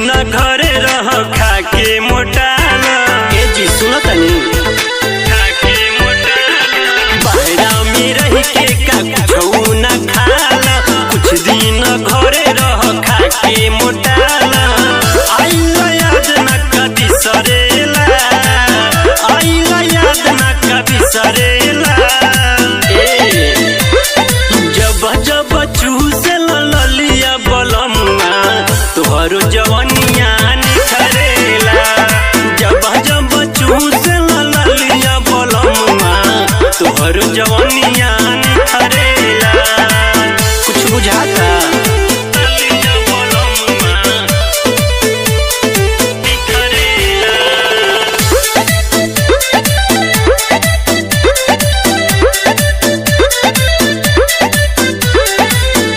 दिन घरे रह खा के मोटाल। ए जी सुनो तनी, खा के मोटाल। बाहरा में रह के का कुछ न खाल, कुछ दिन घरे रह खा के मोटाल। आइला याद न कभी सरेला, आइला याद न कभी सरेला। जब जब चूसे ललिया बलमुआ तोहरो जवनिया निखरेला। जब जब चूसे ललिया बलमुआ तोहरो जवनिया निखरेला। कुछ बुझाता? ललिया बलमुआ निखरेला।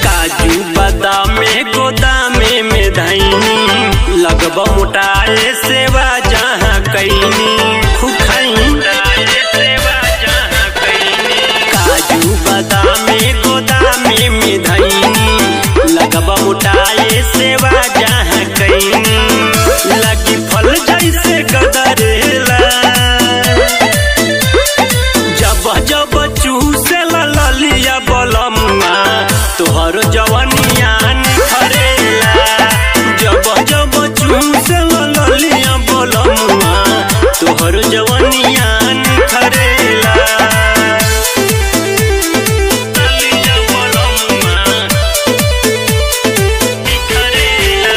काजू बादाम गोदामे में धैनी, लगब मोटाए सेवा जहाँ कैनी। खूब खाई सेवा जहाँ कैनी। काजू बादाम गोदामे में धैनी, लगब मोटाए सेवा जहाँ कैनी। लगी फल जैसे गदरेला। जब जब चूसे ललिया बलमुआ तोहर जवनिया निखरेला। जब जब चूसे ललिया बलमुआ तोहर जवनिया निखरेला। ललिया बलमुआ निखरेला।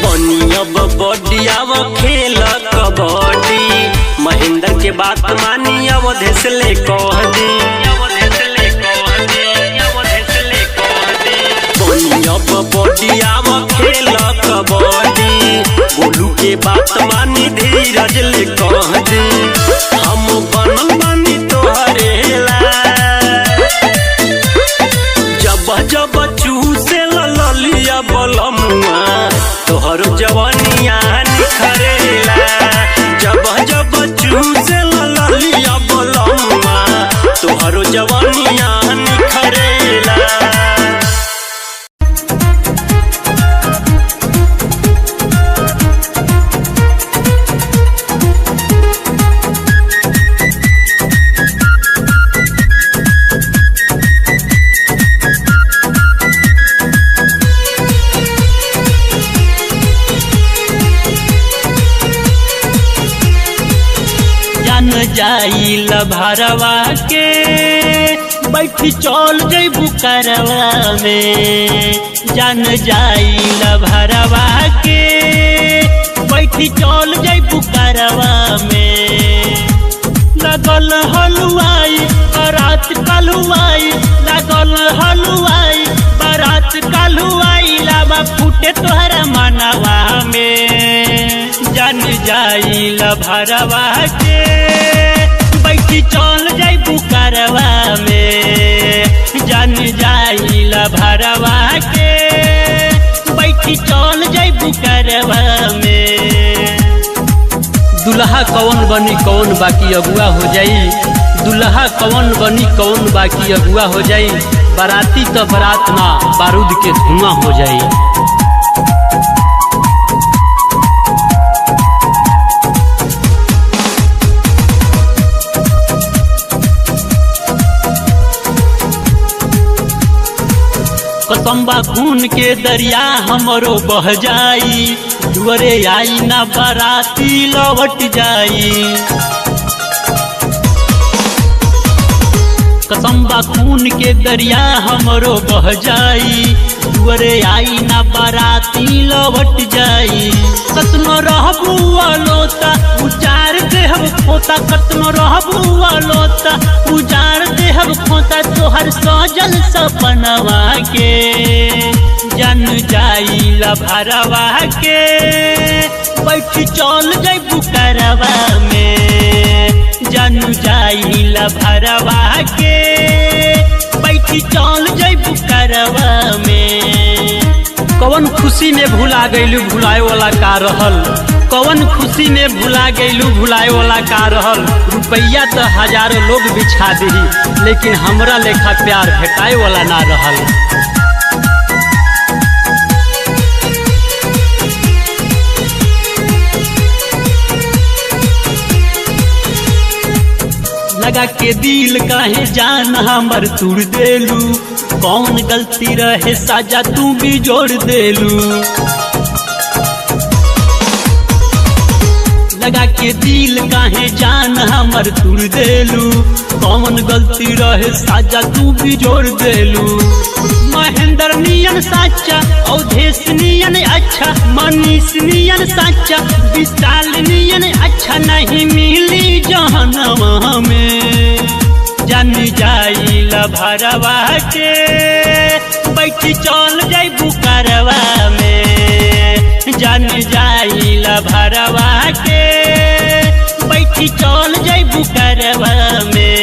बनियब बडियाव खेल कबड्डी, महेंद्र के बात मानी अवधेश ले कह दी। बनियब बडियाव खेल कबड्डी, गोलू के बात मानी धीरज ले कह दी। हम बनल बानी तोहरेला। जब जब चूसे ललिया बलमुआ तोहर जवनिया निखरेला। जब जब चूसे ललिया बलमुआ तोहर जवनिया निखरेला। जान जाइल भरवा के बैठी चल जैबू करवा में। जान जाइल भरवा के बैठी चल जैबू करवा में। लगल हलवाई बारात कलुआई, लगल हलवाई बारात कलुआई। लावा फूटे तोहरा मनवा में। जान जाइल भरवा के बैठी चल जैबू करवा में। जान जाइल भरवा के बैठी चल जैबू करवा में। दुल्हा कौन बनी कौन बाकी अगुआ हो जाई। दुल्हा कौन बनी कौन बाकी अगुआ हो जाई। बाराती तो बारात ना बारूद के धुआं हो जाई। कसम्बा खून के दरिया हमरो बह जाई। दुअरे आई ना बाराती लौट जाई। कसम्बा खून के दरिया हमरो बह जाई। दुअरे आई ना बाराती लौट जाई। कतनो रहबू अलोता उजार देहब खोता। कतनो रहबू अलोता उजार देहब खोता। तोहर सजल सपनवा के जान जाइल भरवा के बैठी चल जैबू करवा में। जान जाइल भरवा के बैठी चल जैबू करवा में। कवन खुशी में भुला गईलू भुलाए वाला का रहल, कवन खुशी में भुला गईलू भुलाए वाला का रहल। रुपैया तो हजारों लोग बिछा दही, लेकिन हमरा लेखा प्यार भेटाए वाला ना रहल। लगा के दिल काहे जान हमर तुड़ देलू, कौन गलती रहे साजा तू भी जोड़ देलू। लगा के दिल काहे जान हमर तुड़ देलू, कौन गलती रहे साजा तू भी जोड़ देलू। महेंद्र नियन साचा, अवधेश नियन अच्छा, मनीष नियन साचा, विशाल नियन अच्छा नहीं मिली जहनवा में। जान जाइल भरवा के बैठी चल जाई बुकरवा में, जान जाइल भरवा के बैठी चल जाई बुकरवा में।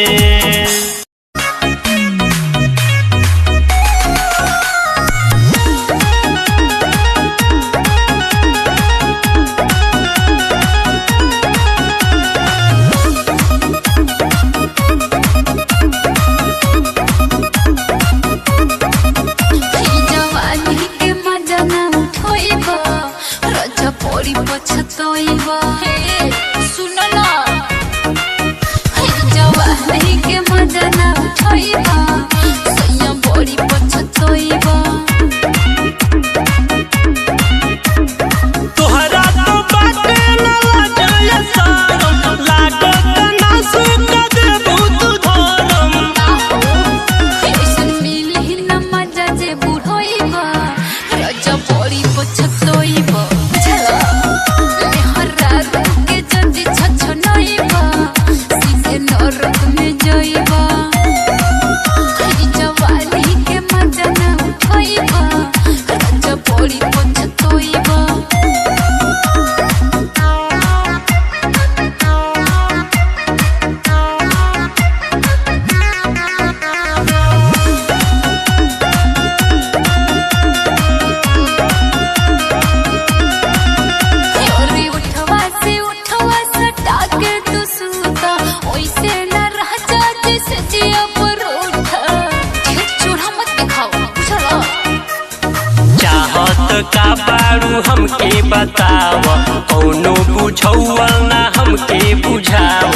का बारू हमके बताव, कौनो बुझौआ ना हमके बुझाव।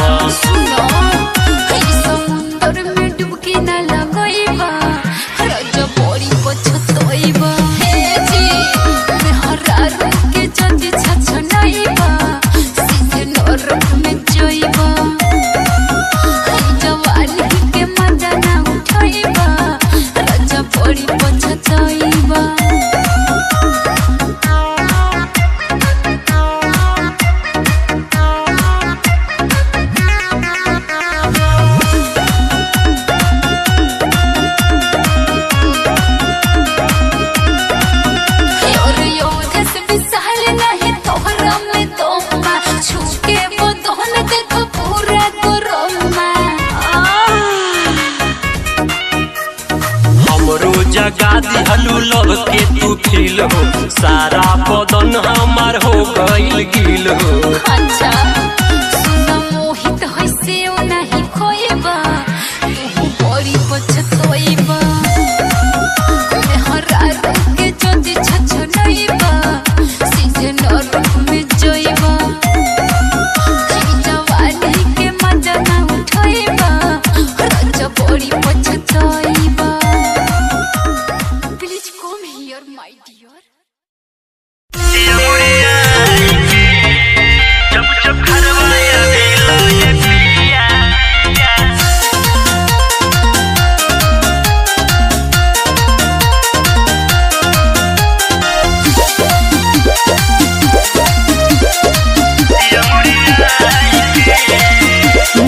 समुंदर में डुबकी न लगइबा, राजा बड़ी पछतइबा। हे जी मेहरा रूप के जंजी छछनइबा, सीधे नरक में जइबा। जवानी के मजा ना उठइबा, राजा बड़ी पछतइबा। जगा दिहलू लव के तू फील हो, सारा बदन हमार हो गइल गिल हो। अच्छा सुना मोहित होइसे ओ नहीं खोइबा, तू बड़ी पछतइबा। मेहरा रूप के जंजी छछनइबा, सीधे नरक में जइबा। जवानी के मजा ना उठइबा, राजा बड़ी पछतइबा। My dear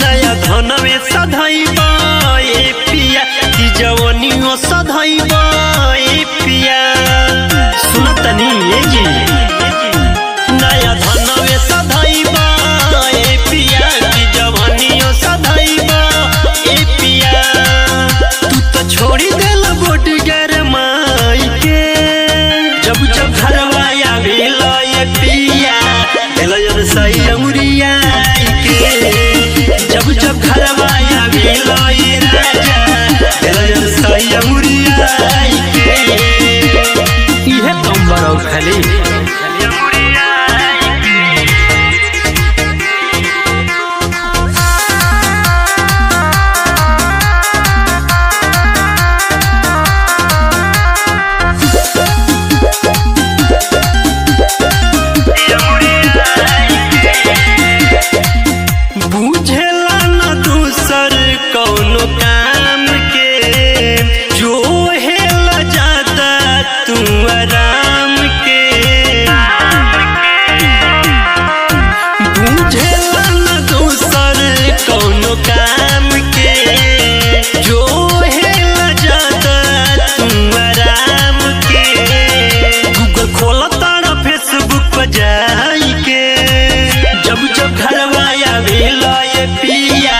नया धनवे सधैबा ए पिया, की जवनियो सधैबा ए पिया। सुनतनी ये जी नया धनवे सधैबा ए पिया, की जवनियो सधैबा ए पिया। तू तो छोड़ी देल बोटी गरमाई के, जब ये राजा दिल सैया मुरिया के इहे कम बड़ो खाली बुझेला न दूसर कौनो काम के जो हेला जाता तू आराम के बुझेला न दूसर कौनो काम के जो हेला जाता तू आराम के गूगल खोला तारा फेसबुक पर जाई के जब जब घरवा आवेला ये पिया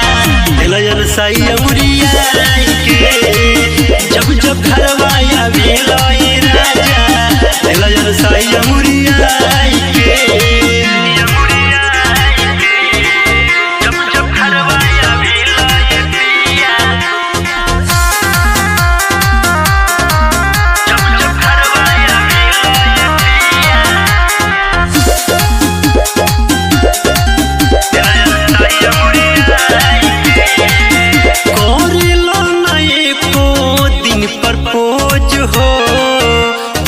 दिल सैया मुरिया के जब जब घरवा आवेला ये राजा दिल सैया मुरिया के जब जब घरवा आवेला ये पिया जब जब घरवा आवेला करेला ना एको दिन प्रपोज हो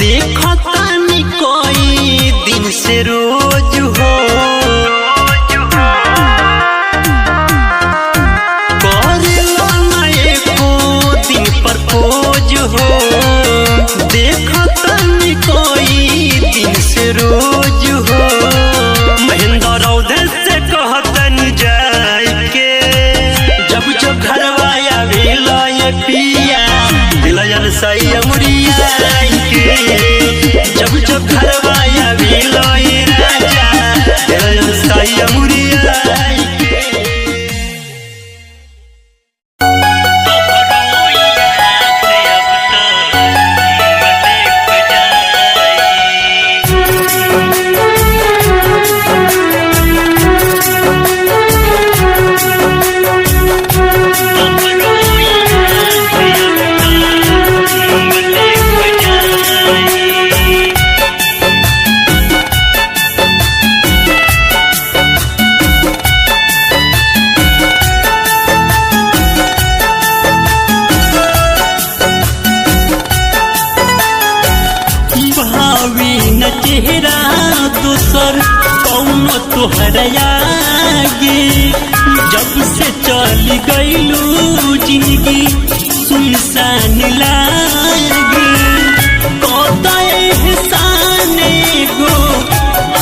देखता नी कोई दिन से रोज हो करेला ना एको दिन प्रपोज हो देखता नी कोई दिन से रोज हो महेंद्र रौदे से कहतन जाय के जब जब घरवा आवेला ये पिया दिल सैया मुरिया के जब जब घरवा आवेला ये राजा दिल सैया मुरिया चेहरा दूसर कौन तोहर आगे जब से चल गईलू जिंदगी सुनसान लागे कता एहसान गो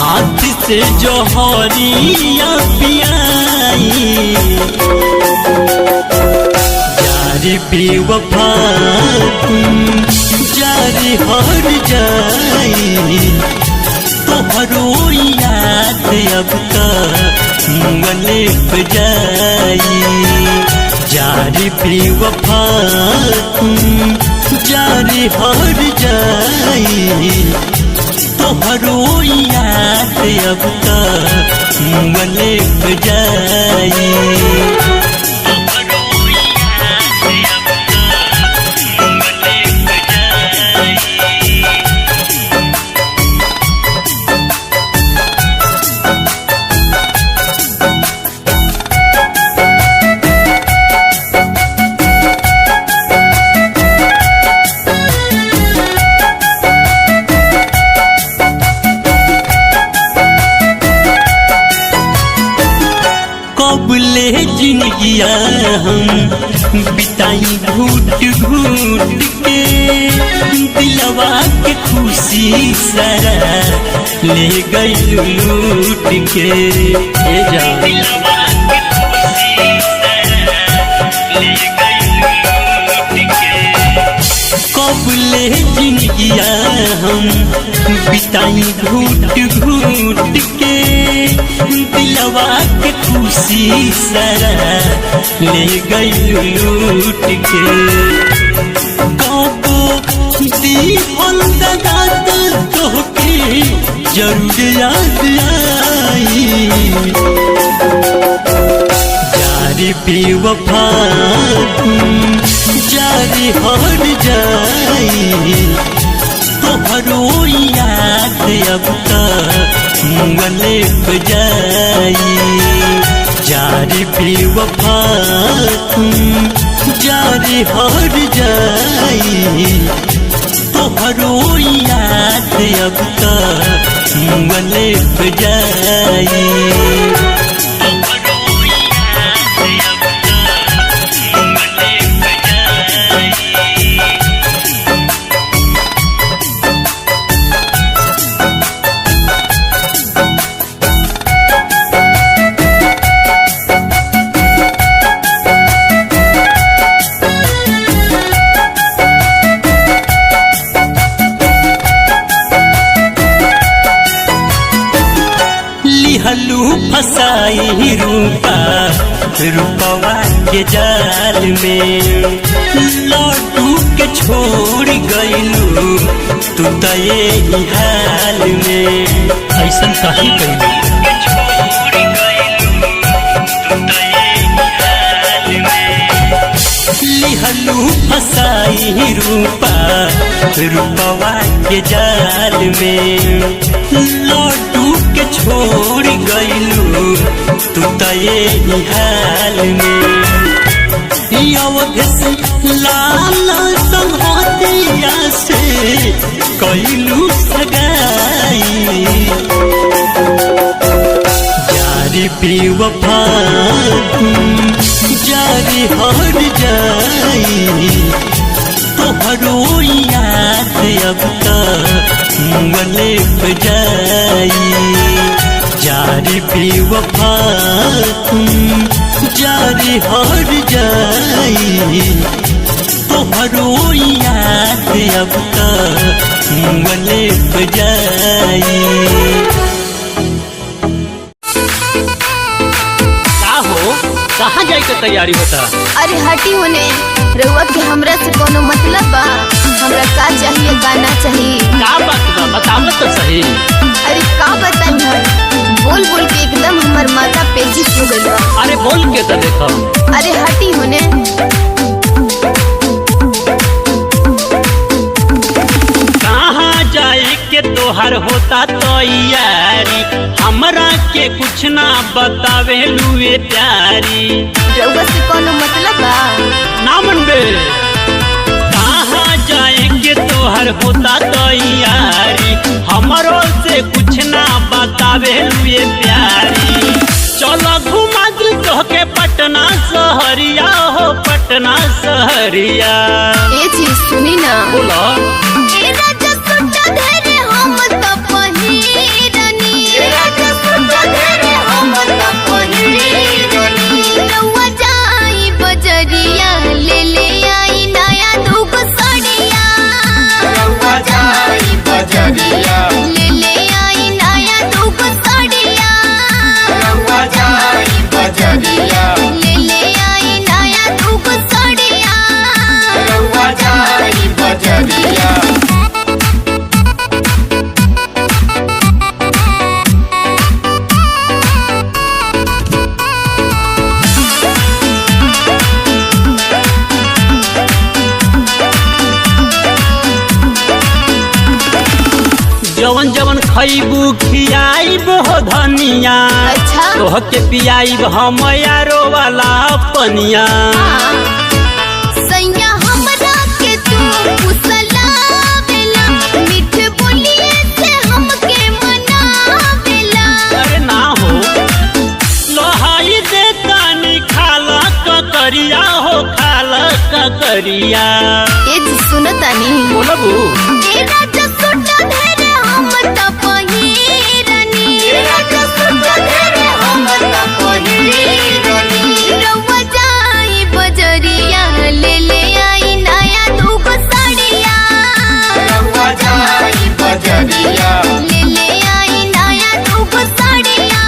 हाथ से जोहरिया पियाई जारी बेवफा तुम जारी हर जाई तोहरो याद अब तक मुँगले पे जाई जारी बेवफा तुम जारी हर जाई तोहरो याद अब तक मुँगले पे जाई कबले जिंदगिया हम बिताई घूट घूट के दिलवा के खुशी सारा ले गई लूट के दिलवा के खुशी सारा ले गई लूट के कबले जिंदगिया हम बिताई घूट घूट के दिलवा के खुशी सारा ले गई लूट के कबो दी दाद तोहके जरूर याद आई जारी बेवफा जारी हर जाई तोहरो याद अब तक मुंगले बजाई जारी बेवफा जारी हर जाई तोहरो याद अब तक मुंगले बजाई हलू फसाई रूपवा के जाल में लौटू के छोड़ गईलू तू तो ये हाल में ऐसा कहीं लिहलू फसाई रूपवा के जाल में लौटू के छोड़ गईलू तू तो ये हाल में लाल संहतिया से कैलू सगाई जारी बेवफा जारी हर जाई तोहरो याद अब तक मुंगले बजाई जारी बेवफा जारी हर जाई तोहरो याद अब तक मुंगले बजाई कहाँ जाए के तैयारी होता? अरे हटी होने रउआ के हमरा से कोनो मतलब बा? हमरा का चाहिए का ना चाहिए? का बात बा बताओ तो सही। अरे का बताई हम बोल बोल के एकदम हमर माथा पेचिस हो गइल बा। अरे बोल के तो देखो। अरे हटी होने कहाँ जाए के तोहर होता तैयारी हमरा के कुछ ना बतावे लुए प्यारी रउआ से कोनो मतलब बा? ना मनबे कहाँ जाए के तोहर होता तैयारी हमरो से कुछ ना बतावे लुए प्यारी चलो घुमा दी तोहके पटना शहरिया हो पटना शहरिया। ये चीज सुनी ना बोलो जवन जवन खैबू खियाइब हो धनिया अच्छा तोह के पियाइब हम यारो वाला पनिया। सैया हमरा के तू फुसलावेला मीठ बोलिए से हमके मनावेला। अरे ना हो लोहाई दे तानी खाला ककरिया हो खाला ककरिया। ये जी सुनतानी बोलबू ए राजा सुटा धरे हम त पहिरनी राजा सुटा धरे हम त पहिरनी रउआ जाई बजरिया ले ले आई नया दूगो साड़िया रउआ जाई बजरिया ले ले आई नया दूगो साड़िया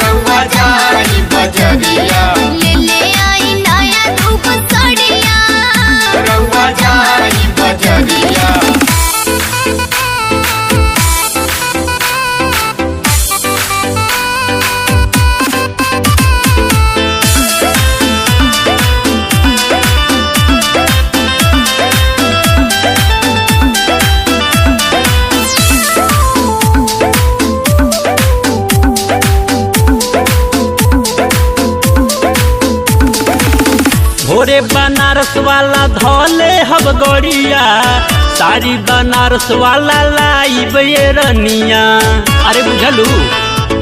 रउआ जाई बजरिया ले ले आई नया दूगो साड़िया रउआ जाई बजरिया। तोरे बनारस वाला धोले हब गड़िया, सारी बनारस वाला लाइब ये रनिया। अरे बुझलू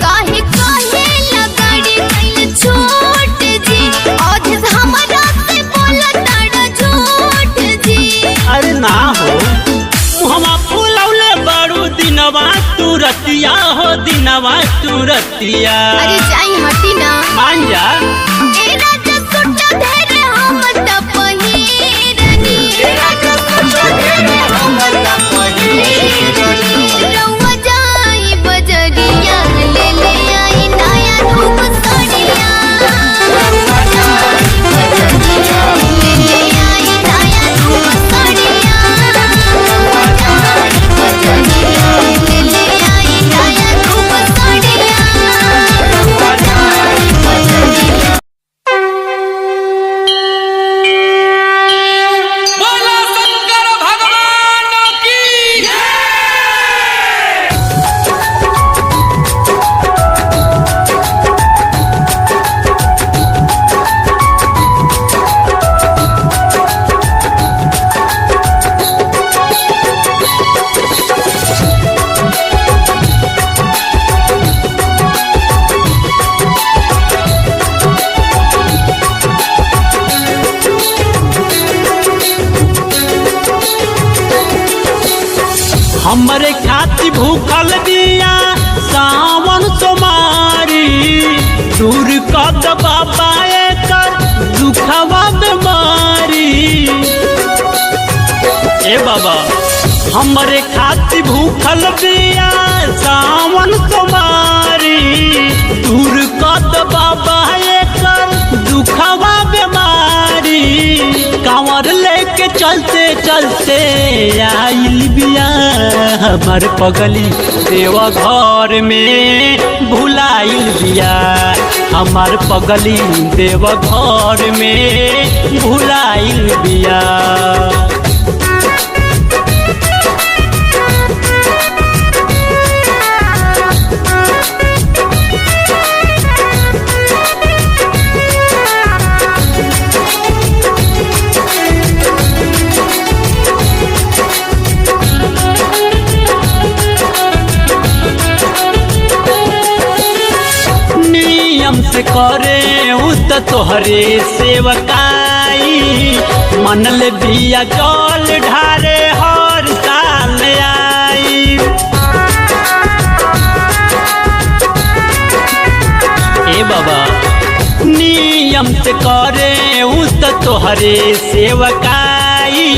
काहे काहे लगड़ी गइल छोट जी, आज हमरा से बोला ताड़ा झूठ जी। अरे ना हो मुहवा फुलौले बड़ू दिनवा तू रतिया हो, दिनवा तू रतिया। अरे जाई हटी ना मान जा ए राजा सुट्टा धेरे हम त पहिरनी, ए राजा सुट्टा धेरे हम त पहिरनी। रउआ जाई बजरिया ले ले आई नया रूप साड़िया, रउआ जाई बजरिया ले ले आई नया रूप साड़िया, रउआ जाई बजरिया ले ले आई नया रूप साड़िया, रउआ जाई बजरिया। बोलो शंकर भगवान की हमरे खाती भूखल बिया सावन तुम्हारी, दूर कद बाबा एकर दुखवा बीमारी। ए बाबा हमरे खाती भूखल बिया सावन तुम्हारी, दूर कद बाबा एकर दुखवा बीमारी। कांवर लेके चलते चलते आइल बिया हमार पगली देवा घर में भुलाइल बिया, हमार पगली देवा घर में भुलाइल बिया। नियम से करे उ त तोहरे सेवकाई, मनल बिया जल ढारे हर साल आई। ए बाबा नियम से करे उ त तोहरे सेवकाई,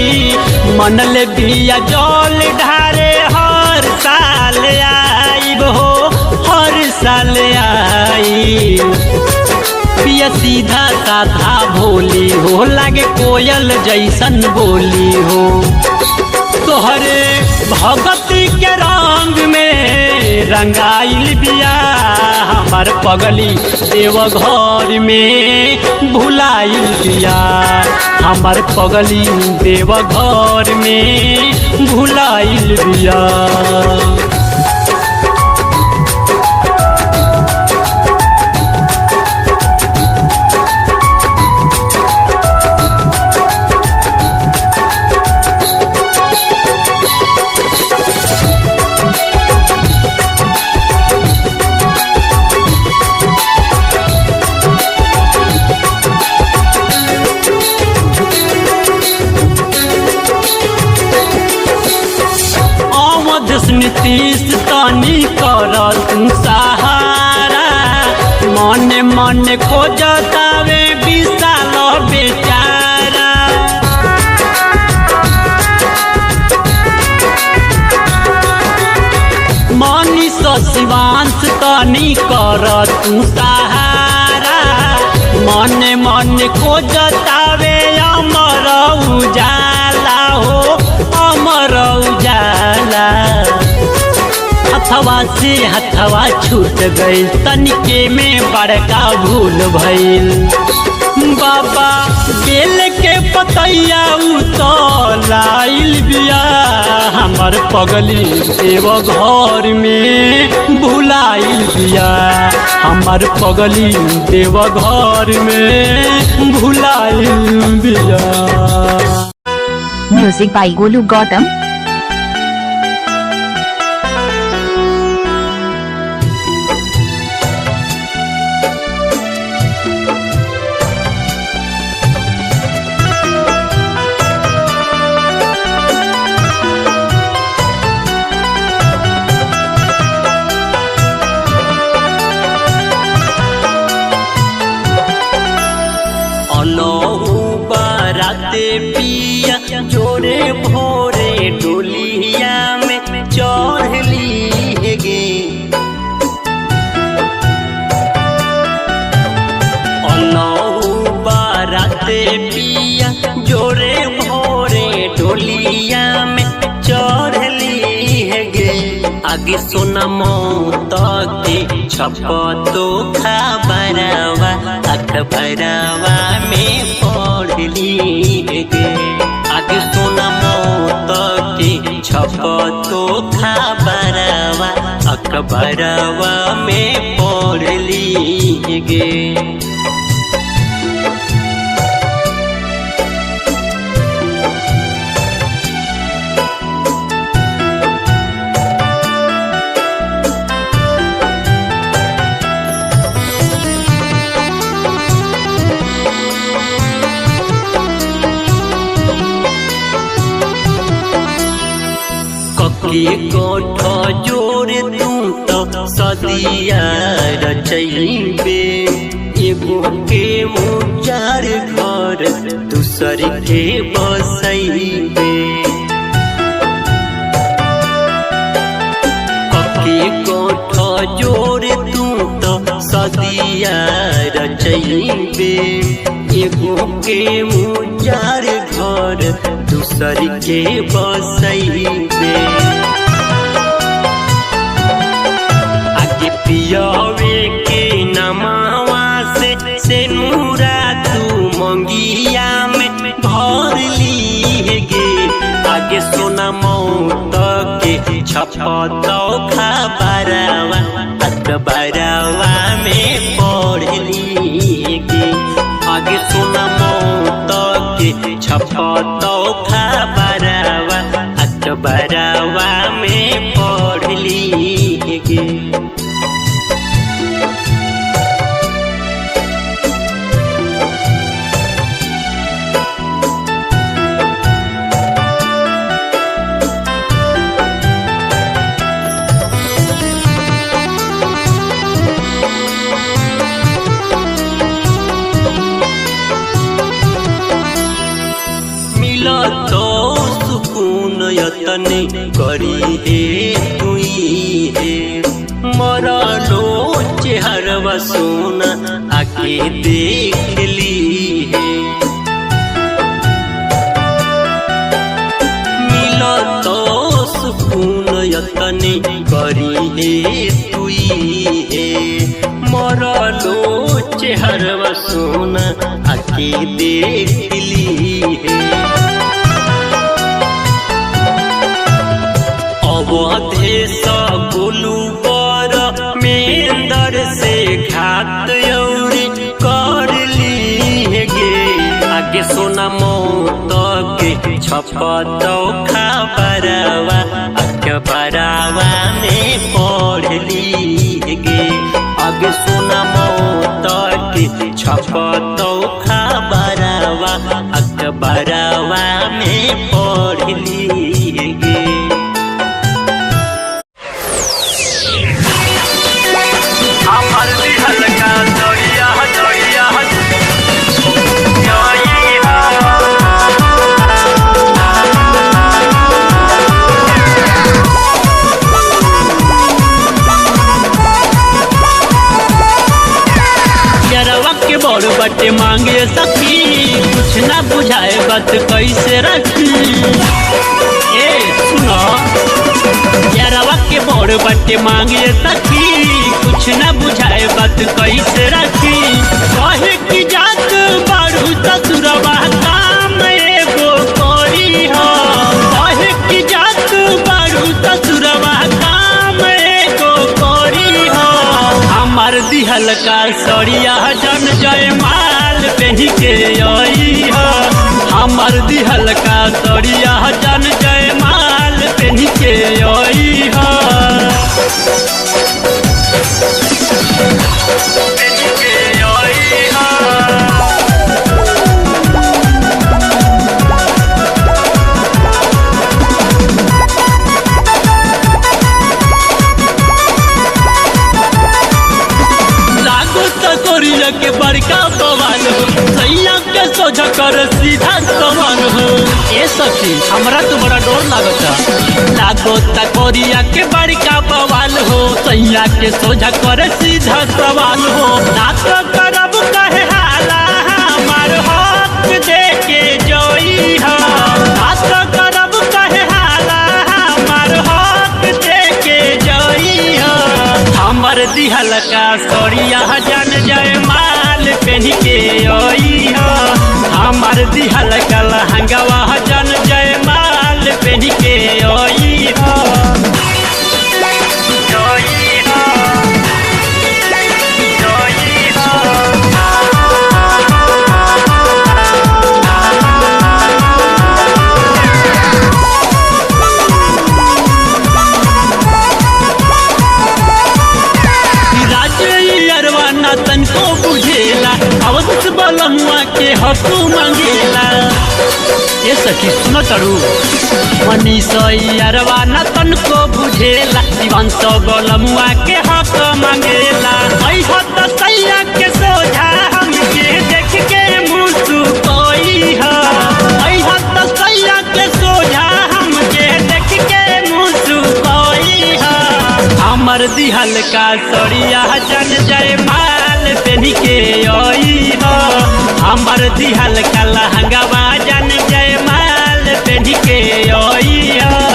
मनल बिया जल ढारे हर साल आई हो, हर साल आई। पिया सीधा साधा भोली हो, लागे कोयल जैसन बोली हो। तोहरे भगती के रंग में रंगाइल बिया हमार पगली देव घर में भुलाइल बिया, हमार पगली देव घर में भुलाइल बिया। नीतीश तनी कर तू सहारा, मने मने खोजतावे विशाल बेचारा। मनीष शिवांश तनी कर तू सहारा, मने मने खोजतावे अमर उजाला हो, अमर उजाला। हथवा से हथवा छूट गई, तनिके में बड़का भूल भइल। बाबा बेल के पतैया तो लाइल बिया हम हमर पगली देव घर में भुलाइल बिया। हमर पगली देव घर में भुलाइल बिया। म्यूजिक बाई गोलू गौतम। बाराते पिया जोरे भोरे डोलिया में चढ़ली गे। बाराते पिया जोरे भोरे डोलिया में चढ़ली गे। आगे सोना मौत के छपतो खबरवा अखबरवा में पढ़ली गे। आगे सोना मौत के छपतो खबरवा अखबरवा में पढ़ली गे। के कोठ जोर तू तो सदिया रचैबे। एगो के मुजार घर दूसर के बसैबे। के कोठ जोर तू तो सदिया रचैबे। एगो के मुजार घर दूसर के बसैबे। पियावे के नमावा से नूरा तू मंगिया में भर ली गे। आगे सोना मौत के छपतो खबरवा अखबरवा में पढ़ली गे। आगे सोना मौत के छपतो खबरवा अखबरवा में पढ़ली गे। तो सुकून यतने करी हे तुई हे। मरलो चेहरवा सोना आके देख ली है। मिलो तो सुकून यतने करी हे तुई हे। मरलो चेहरवा सोना आके देख ली है। अवधेश गोलू बर मेंदर से घात यौरी कर ली गे। आगे सोना मौत के छपतो खबरवा अखबरवा में पढ़ली गे। आगे सोना मौत के छपतो खबरवा अखबरवा में पढ़ली गे। बड़ बटे मांगे सखी कुछ ना बुझाए बात कैसे रखी। ए सुनो यारवा के बड़ बटे मांगे सखी कुछ ना बुझाए बात कैसे रखी। कहे की जात बारू ससुरवा काम एगो करी हो। कहे की जात हल्का सड़िया जन जय माल पहनी के आई हो। हमर दी हल्का सड़िया जन जय माल पहनी के आई हो। के बड़का सवाल हो सैया के सोझा कर सीधा सवाल हो। ए सखी हमरा तो बड़ा डर लागता। लागो तकोरिया के बड़का बवाल हो सैया के सोझा कर सीधा सवाल हो। ना तो करब कहे हाला हमार हक दे के जोई हो। ना तो करब कहे हाला हमार हक दे के जोई हो। हमर दिहल का सड़िया जन जय माल पहनी के आई हो। हमर दिहल का लहंगवा जन जय माल पहनी के आई हो। तनको बुझेला अवध बलमुआ के हक मांगेला। ये सखी सुनो तरू मनीषवा न तनको बुझेला जीवन तो बलमुआ के हक मांगेला। तो सैया के सोझा हमके देख के मुस्कुराई हो। तो सैया के सोझा हमके देख के मुस्कुराई हो। हमर दिहल का सड़िया जन जय माल पहनी के आई हो। हमर दिहल का लहंगवा जन जय माल पहनी के आई हो।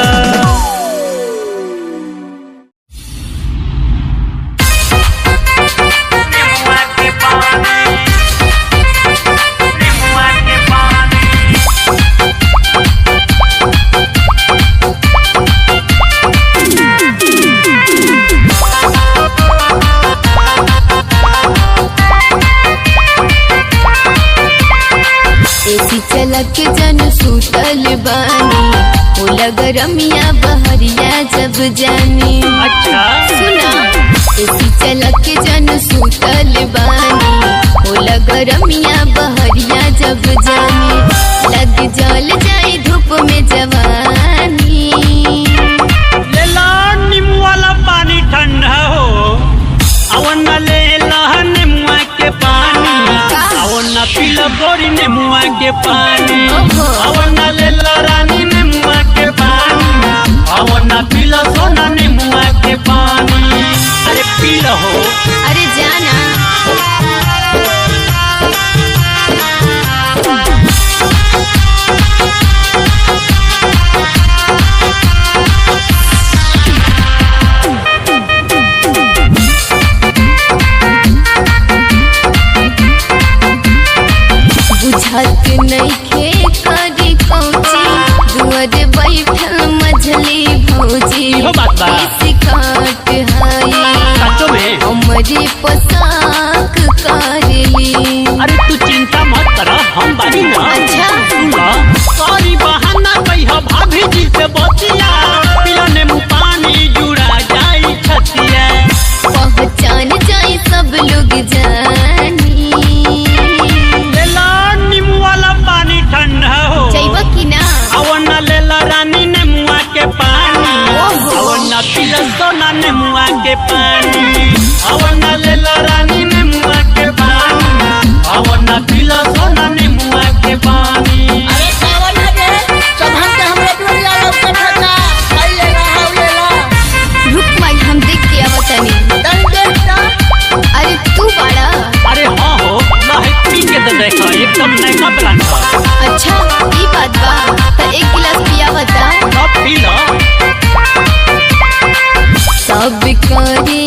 चलक जन सुतल बानी ओला गरमिया बहरिया जब जानी। अच्छा सुना एसी चलक जन सुतल बानी ओला गरमिया बहरिया जब जानी। लग जल जाए धूप में जवानी। लेला नींबू वाला पानी ठंडा हो अवन लेला नींबू के पानी। अवन पीला गोरी नींबू के पानी। अवन लेला रानी नींबू के पानी। अवन पीला सोना नींबू के पानी। अरे पीला हो। अरे जाना बुझत नइखे करी कौची दुआर बैठल मझली भौजी। इहो बात बा। सिखाट सचो में हमरी पोशाक करली। अरे तू चिंता मत कर हम बानी ना। अच्छा सुना सॉरी बहाना कहियो भाभी जी से बतिया। पिया नींबू पानी जुड़ा जाई छतिया। पहचान जाई सब लोग जानी। पानी ठंडा हो जाइबा कि ना। अवन लेला रानी नेमुआ के पानी। अवन पीला सोना नेमुआ के पानी। अवन लेला रानी नेमुआ के पानी। अवन पीला सोना नेमुआ के पानी। अरे कावन है रे सभा के हमरे दुनिया लोग कथा खाई लेला हाउ लेला। रुक माई हम देख के आवतनी। तन देखता अरे तू बड़ा। अरे हाँ हो लहे पी के तो देखा एकदम नया प्लान था। अच्छा ये बात बा तो एक गिलास पिया बता। सब पी लो। सब करे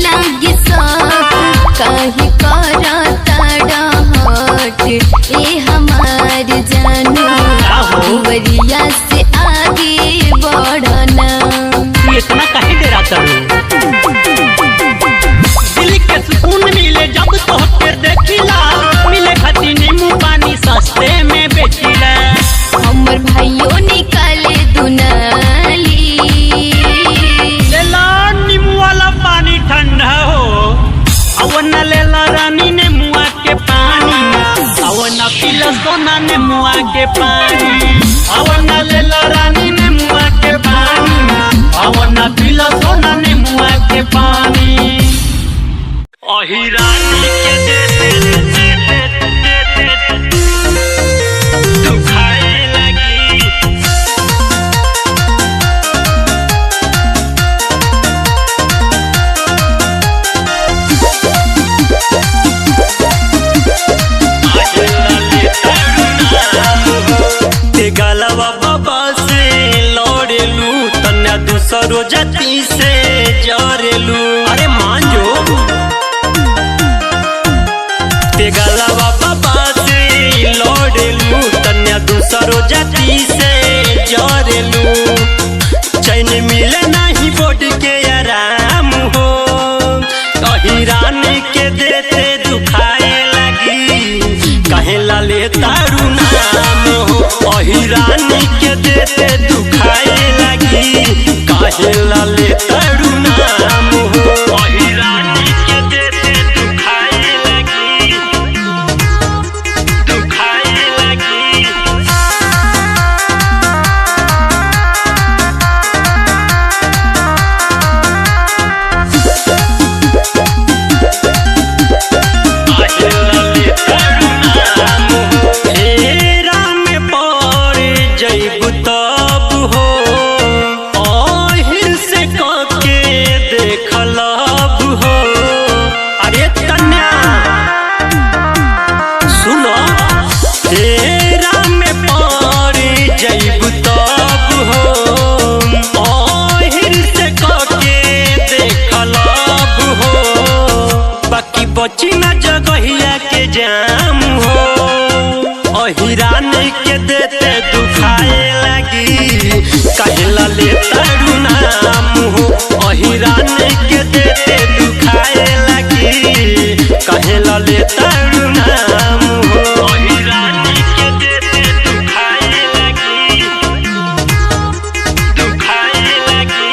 लागे साथ काहे करता डहट। ए हमार जानू वरिया से आगे बढ़ना। तू इतना काहे डराता हो। दिल के सुकून मिले दूसरो जाति से जरेलू। अरे मान जो ते गलवा बाबा से लौड़ेलू, तन्या दूसरो जाति से जरेलू। चैन मिले नहीं बोट के आराम हो, अहिरान के देते दुखाए लगी, कहे लाले तारू नाम हो। अहिरान के देते दुखाए लगी, कहे लाले तारू नाम हो। अहिरान के देते दुखाए लगी, दुखाए लगी। बची न जगहिया के जाम हो, अहिरान के देते दुखाए लगी, कहला ले तारू नाम हो। अहिरान के देते दुखाए लगी, कहला ले तारू नाम हो। अहिरान के देते दुखाए लगी, दुखाए लगी।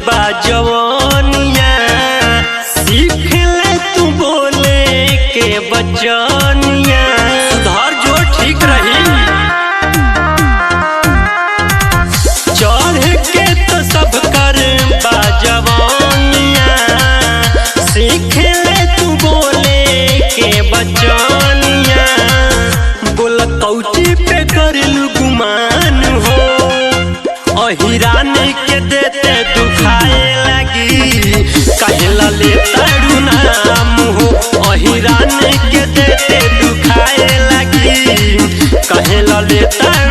बाजवानिया सीख ले तू बोले के बचनिया, सुधार जो ठीक रही। चढ़ के तो सब कर बाजवानिया, सीख ले तू बोले के बचनिया। बोल कौची पे कर लू गुमान हो, अहिरान के देते दुखाए लगी, कहला ले तारू नाम हो। अहिरान के देते दुखाए लगी, कहला ले तारू